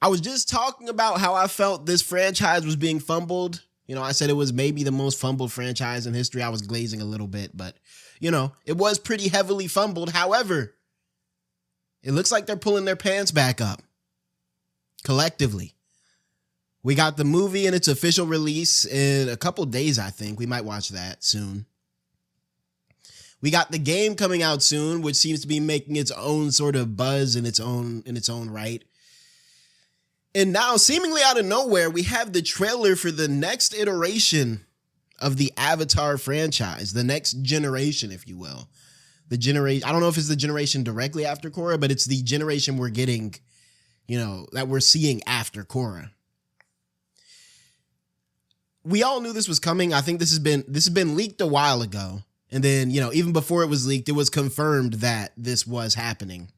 I was just talking about how I felt this franchise was being fumbled. You know, I said it was maybe the most fumbled franchise in history. I was glazing a little bit, but, you know, it was pretty heavily fumbled. However, it looks like they're pulling their pants back up collectively. We got the movie and its official release in a couple days, I think. We might watch that soon. We got the game coming out soon, which seems to be making its own sort of buzz in its own right. And now, seemingly out of nowhere, we have the trailer for the next iteration of the Avatar franchise, the next generation, if you will. The generation, I don't know if it's the generation directly after Korra, but it's the generation we're getting, you know, that we're seeing after Korra. We all knew this was coming. I think this has been leaked a while ago. And then, you know, even before it was leaked, it was confirmed that this was happening.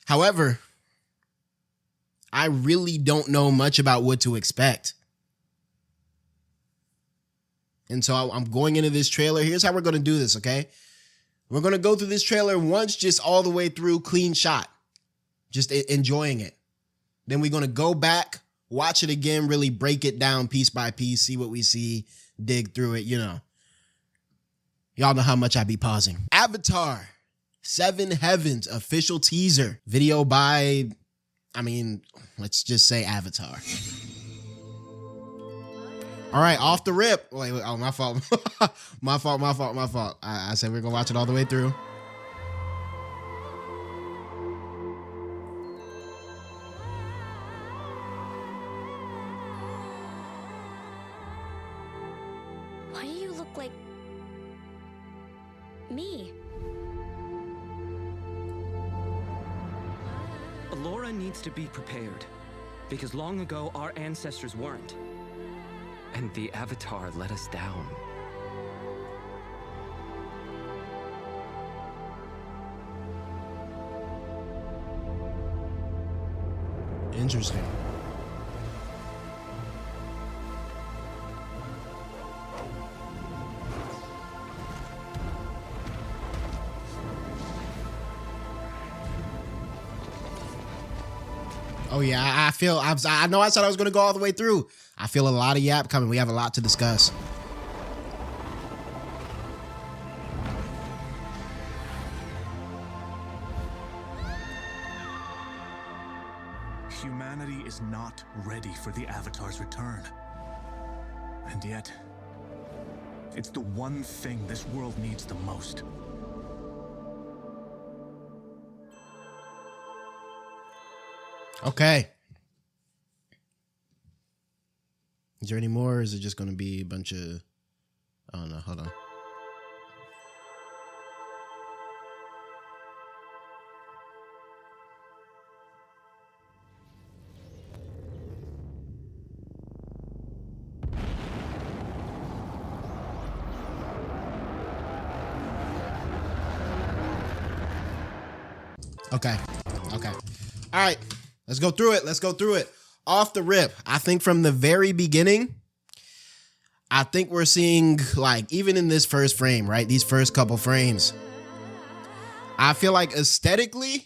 However, I really don't know much about what to expect. And so I'm going into this trailer. Here's how we're going to do this, okay? We're going to go through this trailer once, just all the way through, clean shot. Just enjoying it. Then we're going to go back, watch it again, really break it down piece by piece, see what we see, dig through it, you know. Y'all know how much I be pausing. Avatar, Seven Heavens, official teaser. Video by, I mean, let's just say Avatar. All right, off the rip. Wait, oh, my fault. my fault. I said we're going to watch it all the way through. Why do you look like me? Allura needs to be prepared, because long ago our ancestors weren't. And the Avatar let us down. Interesting. Oh yeah, I know I said I was going to go all the way through. I feel a lot of yap coming. We have a lot to discuss. Humanity is not ready for the Avatar's return. And yet, it's the one thing this world needs the most. Okay. Is there any more, or is it just going to be a bunch of... I don't know. Hold on. Okay. All right. Let's go through it. Off the rip. I think from the very beginning, I think we're seeing, like, even in this first frame, right? These first couple frames, I feel like aesthetically,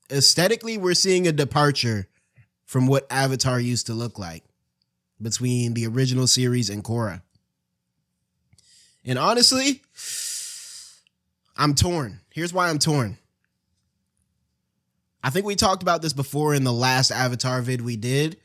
we're seeing a departure from what Avatar used to look like between the original series and Korra. And honestly, I'm torn. Here's why I'm torn. I think we talked about this before in the last Avatar vid we did,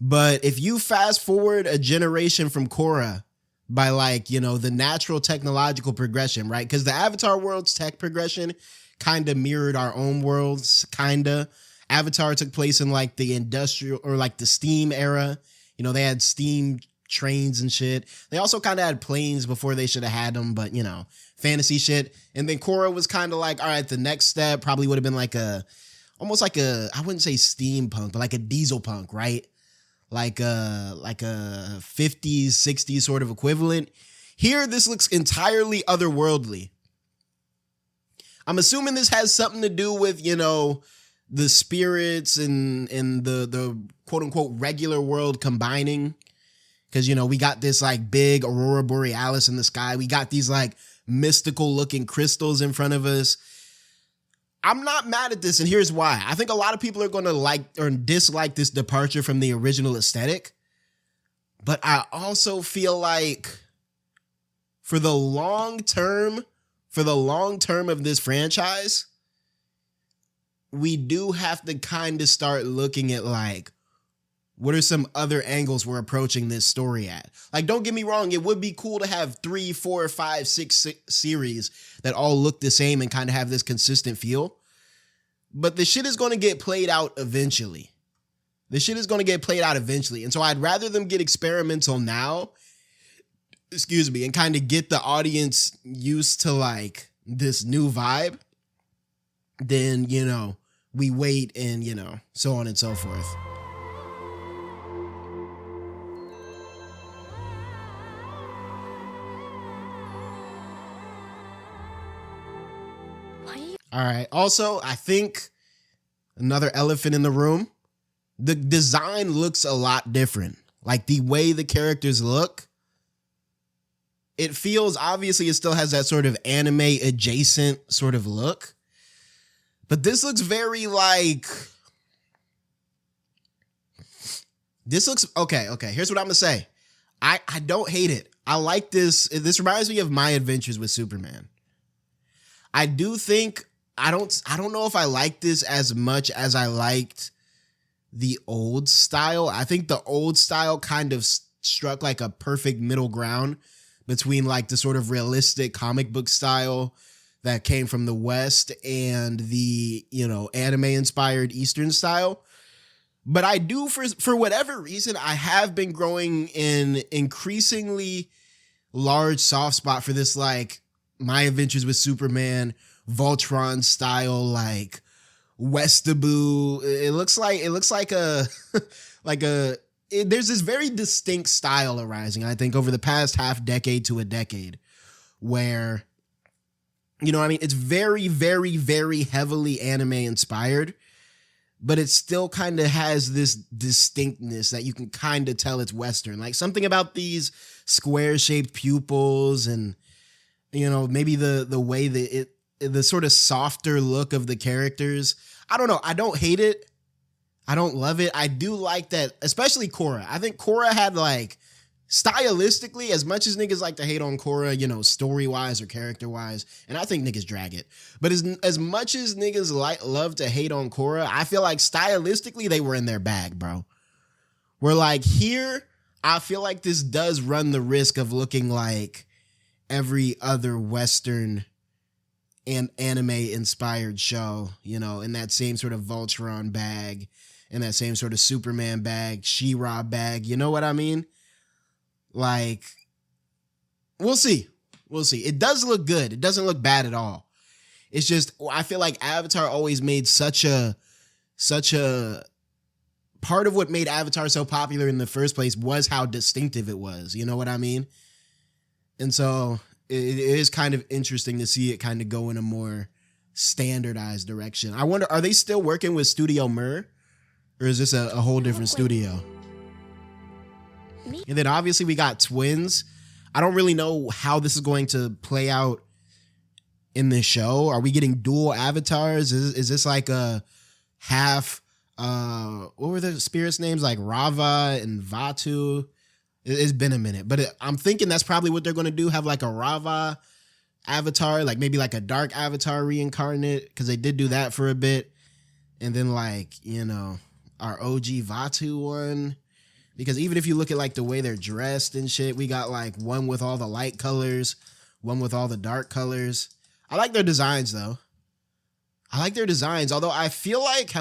but if you fast forward a generation from Korra by, like, you know, the natural technological progression, right? Because the Avatar world's tech progression kind of mirrored our own worlds, kind of. Avatar took place in, like, the industrial, or like the steam era. You know, they had steam trains and shit. They also kind of had planes before they should have had them, but, you know, fantasy shit. And then Korra was kind of like, all right, the next step probably would have been like almost like a, I wouldn't say steampunk, but like a diesel punk, right? Like a 50s, 60s sort of equivalent. Here, this looks entirely otherworldly. I'm assuming this has something to do with, you know, the spirits and the quote unquote regular world combining. Because, you know, we got this like big aurora borealis in the sky. We got these like mystical looking crystals in front of us. I'm not mad at this, and here's why. I think a lot of people are going to like or dislike this departure from the original aesthetic, but I also feel like for the long term of this franchise, we do have to kind of start looking at like, what are some other angles we're approaching this story at? Like, don't get me wrong, it would be cool to have 3, 4, 5, 6 series that all look the same and kind of have this consistent feel. But the shit is going to get played out eventually. And so I'd rather them get experimental now, and kind of get the audience used to like this new vibe than, we wait and, so on and so forth. All right. Also, I think another elephant in the room, the design looks a lot different. Like the way the characters look, it feels, obviously it still has that sort of anime adjacent sort of look. But this looks very like, okay. Here's what I'm going to say. I don't hate it. I like this. This reminds me of My Adventures with Superman. I do think, I don't know if I like this as much as I liked the old style. I think the old style kind of struck like a perfect middle ground between like the sort of realistic comic book style that came from the West and the, anime inspired Eastern style. But I do, for whatever reason, I have been growing an increasingly large soft spot for this, like My Adventures with Superman, Voltron style, like Westaboo. It looks like a there's this very distinct style arising, I think, over the past half decade to a decade where, it's very, very, very heavily anime inspired, but it still kind of has this distinctness that you can kind of tell it's Western. Like something about these square shaped pupils and, maybe the way that the sort of softer look of the characters. I don't know. I don't hate it. I don't love it. I do like that, especially Korra. I think Korra had like, stylistically, as much as niggas like to hate on Korra, story-wise or character-wise, and I think niggas drag it, but as much as niggas love to hate on Korra, I feel like stylistically they were in their bag, bro. We're like, here, I feel like this does run the risk of looking like every other Western and anime-inspired show, in that same sort of Voltron bag, in that same sort of Superman bag, She-Ra bag, you know what I mean? Like, we'll see. It does look good. It doesn't look bad at all. It's just, I feel like Avatar always made such a part of what made Avatar so popular in the first place was how distinctive it was. You know what I mean? And so it is kind of interesting to see it kind of go in a more standardized direction. I wonder, are they still working with Studio Mir? Or is this a whole different studio? And then obviously we got twins. I don't really know how this is going to play out in this show. Are we getting dual avatars? Is this like a half, what were the spirits' names? Like Rava and Vatu? It's been a minute, but I'm thinking that's probably what they're going to do. Have like a Rava avatar, like maybe like a dark avatar reincarnate, because they did do that for a bit. And then like, our OG Vatu one. Because even if you look at like the way they're dressed and shit, we got like one with all the light colors, one with all the dark colors. I like their designs though. Although I feel like,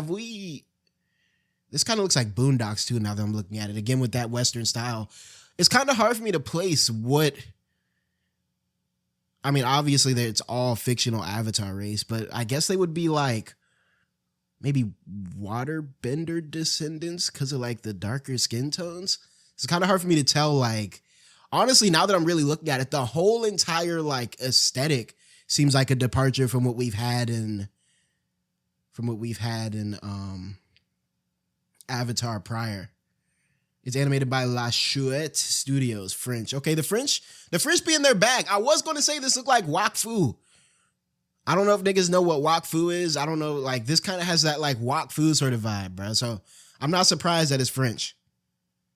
this kind of looks like Boondocks too now that I'm looking at it. Again, with that Western style. It's kind of hard for me to place obviously it's all fictional Avatar race, but I guess they would be like maybe waterbender descendants because of like the darker skin tones. It's kind of hard for me to tell. Like, honestly, now that I'm really looking at it, the whole entire like aesthetic seems like a departure from what we've had in Avatar prior. It's animated by La Chouette Studios, French. Okay, the French be in their bag. I was going to say this looked like Wakfu. I don't know if niggas know what wok fu is. I don't know. Like, this kind of has that like wok fu sort of vibe, bro. So I'm not surprised that it's French.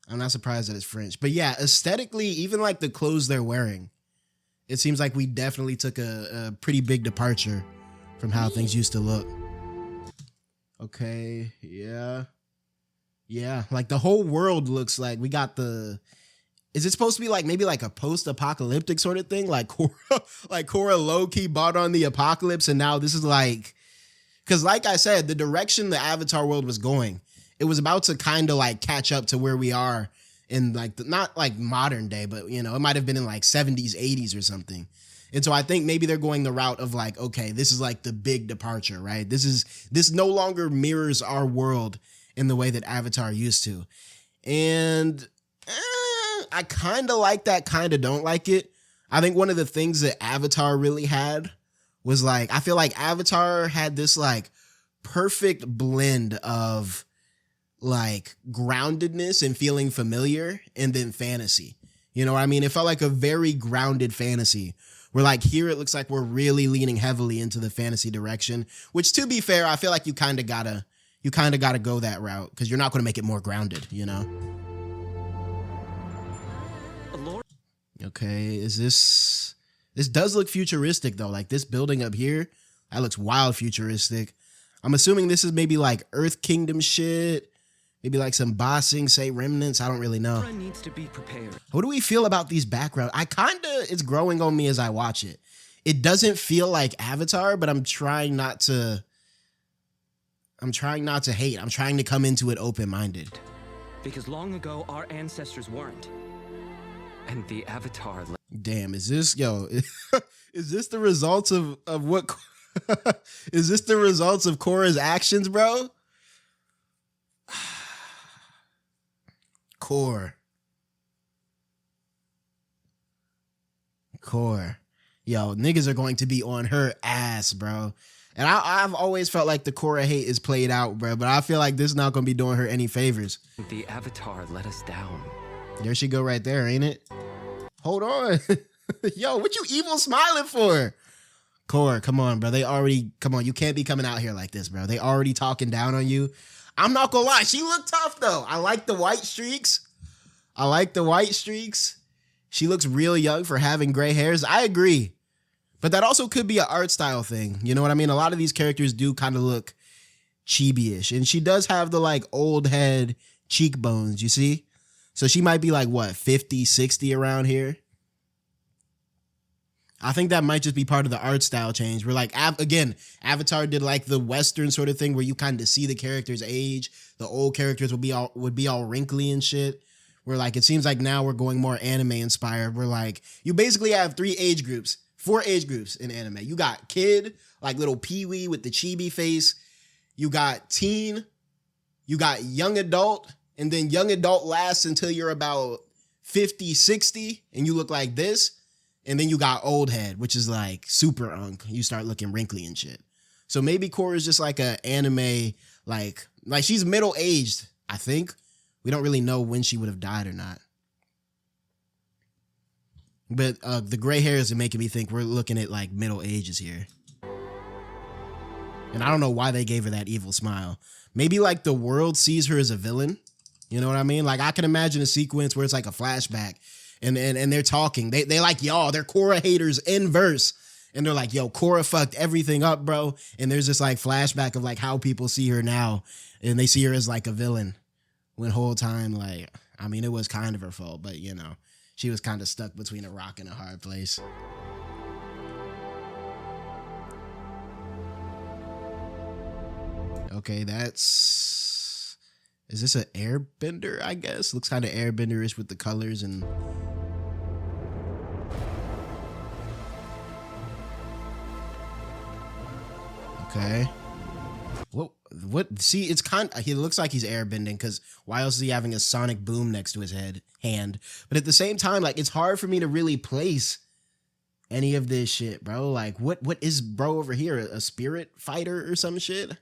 I'm not surprised that it's French. But yeah, aesthetically, even like the clothes they're wearing, it seems like we definitely took a pretty big departure from how things used to look. Okay, yeah. Yeah, like the whole world looks like we got the... Is it supposed to be like maybe like a post-apocalyptic sort of thing? Like Korra low-key bought on the apocalypse, and now this is like... Because like I said, the direction the Avatar world was going, it was about to kind of like catch up to where we are in like, not like modern day, but you know, it might have been in like 70s, 80s or something. And so I think maybe they're going the route of like, okay, this is like the big departure, right? This no longer mirrors our world in the way that Avatar used to. And I kind of like that, kind of don't like it. I think one of the things that Avatar really had was like, I feel like Avatar had this like perfect blend of like groundedness and feeling familiar and then fantasy. You know what I mean? It felt like a very grounded fantasy where like here it looks like we're really leaning heavily into the fantasy direction, which to be fair, I feel like you kind of gotta go that route because you're not going to make it more grounded, you know? Okay, this does look futuristic though. Like this building up here, that looks wild futuristic. I'm assuming this is maybe like Earth Kingdom shit. Maybe like some bossing, say remnants. I don't really know. Needs to be prepared. What do we feel about these backgrounds? It's growing on me as I watch it. It doesn't feel like Avatar, but I'm trying not to hate. I'm trying to come into it open-minded. Because long ago, our ancestors weren't. And the Avatar... Damn, is this the results of what... Is this the results of Korra's actions, bro? Korra. Yo, niggas are going to be on her ass, bro. And I've always felt like the Korra hate is played out, bro. But I feel like this is not going to be doing her any favors. The Avatar let us down. There she go right there, ain't it? Hold on. Yo, what you evil smiling for? Korra, come on, bro. Come on. You can't be coming out here like this, bro. They already talking down on you. I'm not gonna lie. She looked tough, though. I like the white streaks. She looks real young for having gray hairs. I agree. But that also could be an art style thing. You know what I mean? A lot of these characters do kind of look chibi-ish. And she does have the, like, old head cheekbones, you see? So she might be, like, what, 50, 60 around here? I think that might just be part of the art style change. Where like, again, Avatar did like the Western sort of thing where you kind of see the characters age. The old characters would be all wrinkly and shit. Where like, it seems like now we're going more anime inspired. Where like, you basically have 4 age groups in anime. You got kid, like little Pee-wee with the chibi face. You got teen, you got young adult, and then young adult lasts until you're about 50, 60, and you look like this. And then you got old head, which is like super unk. You start looking wrinkly and shit. So maybe Korra is just like an anime, like she's middle-aged, I think. We don't really know when she would have died or not. But the gray hairs are making me think we're looking at like middle ages here. And I don't know why they gave her that evil smile. Maybe like the world sees her as a villain. You know what I mean? Like I can imagine a sequence where it's like a flashback. And they're talking. They like, y'all, they're Korra haters in verse. And they're like, yo, Korra fucked everything up, bro. And there's this like flashback of like how people see her now. And they see her as like a villain. When whole time, like, I mean, it was kind of her fault. But, you know, she was kind of stuck between a rock and a hard place. Okay, is this an airbender, I guess? Looks kind of airbender-ish with the colors and... Okay. What? See, it's he looks like he's airbending because why else is he having a sonic boom next to his hand? But at the same time, like, it's hard for me to really place any of this shit, bro. Like, what is bro over here? A spirit fighter or some shit?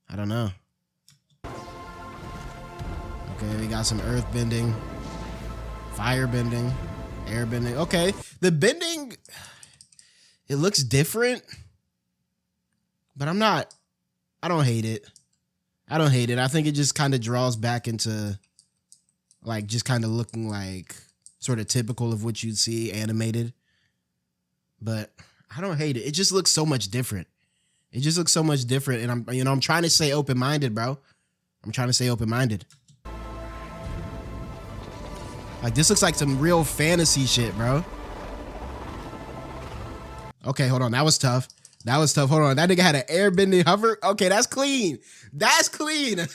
I don't know. Okay, we got some earth bending, fire bending, air bending. Okay, the bending, it looks different. But I don't hate it. I don't hate it. I think it just kind of draws back into like just kind of looking like sort of typical of what you'd see animated. But I don't hate it. It just looks so much different. It just looks so much different. And I'm trying to stay open-minded, bro. I'm trying to stay open-minded. Like, this looks like some real fantasy shit, bro. Okay, hold on. That was tough. That was tough. Hold on. That nigga had an airbending hover. Okay, that's clean. That's clean.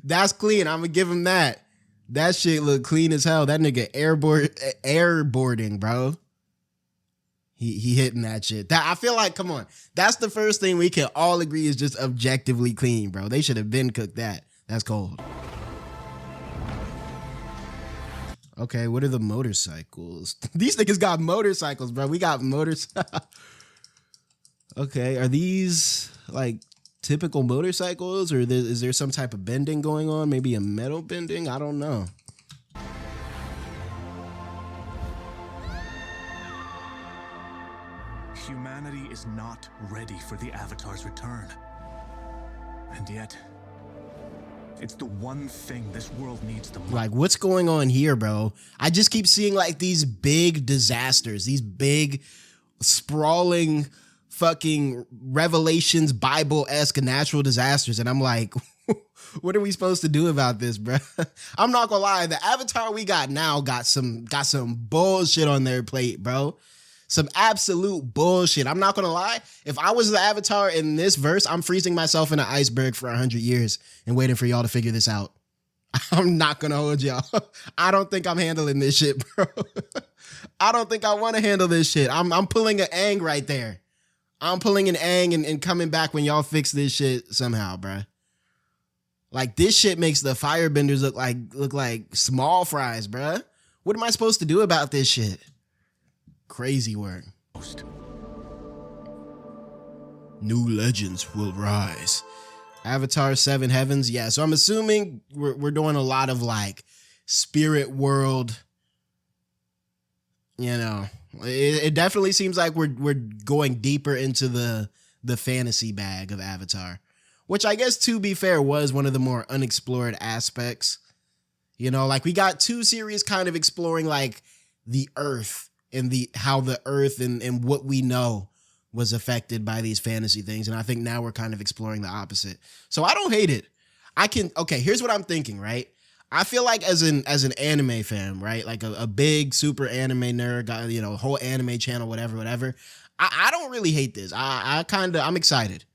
That's clean. I'm gonna give him that. That shit look clean as hell. That nigga airboarding, bro. He hitting that shit. That I feel like, come on. That's the first thing we can all agree is just objectively clean, bro. They should have been cooked that. That's cold. Okay, what are the motorcycles? These niggas got motorcycles, bro. We got motorcycles. Okay, are these like typical motorcycles, or is there some type of bending going on? Maybe a metal bending? I don't know. Humanity is not ready for the Avatar's return. And yet, it's the one thing this world needs the most. Like, what's going on here, bro? I just keep seeing like these big disasters, these big sprawling fucking Revelations Bible-esque natural disasters. And I'm like, what are we supposed to do about this, bro? I'm not gonna lie. The Avatar we got now got some bullshit on their plate, bro. Some absolute bullshit. I'm not gonna lie. If I was the Avatar in this verse, I'm freezing myself in an iceberg for 100 years and waiting for y'all to figure this out. I'm not gonna hold y'all. I don't think I'm handling this shit, bro. I don't think I want to handle this shit. I'm pulling an Aang right there. I'm pulling an Aang and coming back when y'all fix this shit somehow, bro. Like, this shit makes the firebenders look like small fries, bro. What am I supposed to do about this shit? Crazy work. New legends will rise. Avatar 7 Heavens. Yeah, so I'm assuming we're doing a lot of like spirit world. You know, it definitely seems like we're going deeper into the fantasy bag of Avatar, which I guess, to be fair, was one of the more unexplored aspects. You know, like we got 2 series kind of exploring like the Earth and how the Earth and what we know was affected by these fantasy things. And I think now we're kind of exploring the opposite. So I don't hate it. Okay, here's what I'm thinking, right? I feel like as an anime fan, right? Like a big super anime nerd guy, you know, whole anime channel, whatever. I don't really hate this. I'm excited.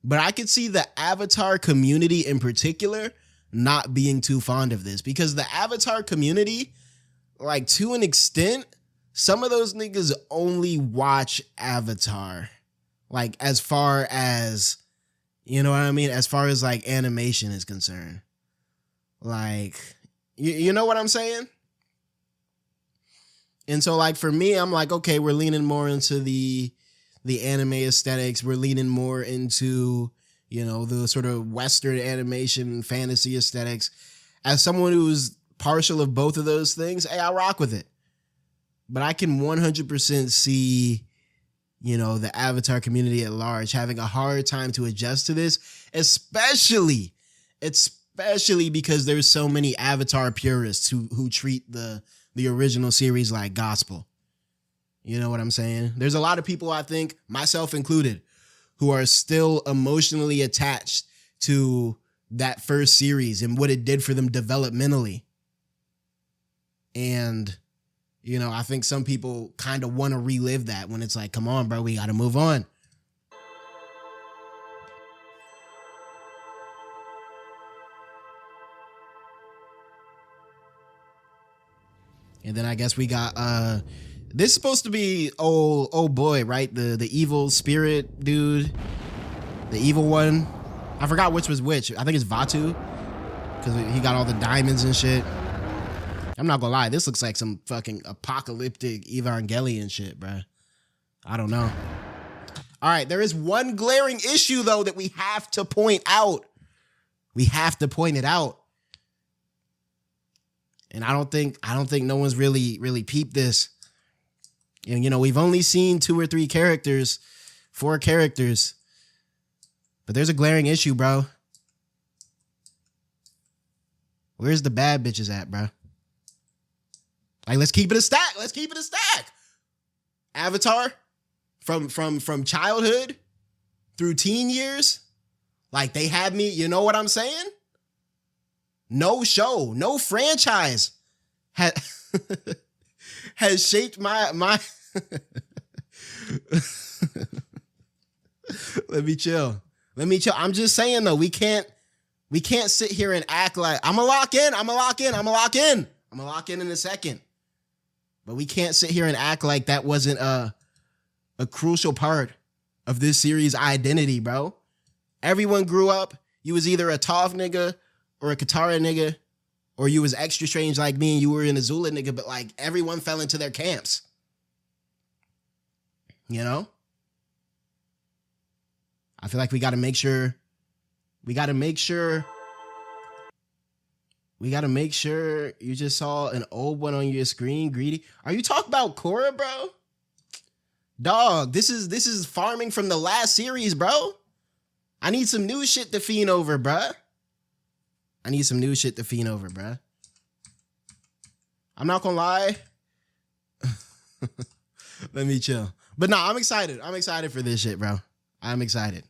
But I could see the Avatar community in particular not being too fond of this, because the Avatar community, like, to an extent, some of those niggas only watch Avatar, like, as far as, you know what I mean? As far as like animation is concerned. Like, you know what I'm saying? And so like for me, I'm like, okay, we're leaning more into the anime aesthetics. We're leaning more into, you know, the sort of Western animation fantasy aesthetics. As someone who's partial of both of those things, hey, I rock with it. But I can 100% see, you know, the Avatar community at large having a hard time to adjust to this, especially because there's so many Avatar purists who treat the original series like gospel. You know what I'm saying? There's a lot of people, I think, myself included, who are still emotionally attached to that first series and what it did for them developmentally. And, you know, I think some people kind of want to relive that when it's like, come on, bro, we got to move on. And then I guess we got, this is supposed to be old boy, right? The evil spirit dude, the evil one. I forgot which was which. I think it's Vaatu, because he got all the diamonds and shit. I'm not gonna lie, this looks like some fucking apocalyptic Evangelion shit, bruh. I don't know. All right, there is one glaring issue though that we have to point out. We have to point it out. And I don't think no one's really peeped this. And, you know, we've only seen 2 or 3 characters, 4 characters But there's a glaring issue, bro. Where's the bad bitches at, bro? Like, let's keep it a stack. Let's keep it a stack. Avatar, from childhood through teen years, like they had me, you know what I'm saying? No show, no franchise has shaped my Let me chill. I'm just saying though, we can't sit here and act like I'm gonna lock in in a second. But we can't sit here and act like that wasn't a crucial part of this series' identity, bro. Everyone grew up. You was either a Toph nigga or a Katara nigga, or you was extra strange like me and you were in a Azula nigga, but like everyone fell into their camps. You know? I feel like we gotta make sure you just saw an old one on your screen, greedy. Are you talking about Korra, bro? Dog, this is farming from the last series, bro. I need some new shit to fiend over, bruh. I'm not gonna lie. Let me chill. But no, I'm excited. I'm excited for this shit, bro. I'm excited.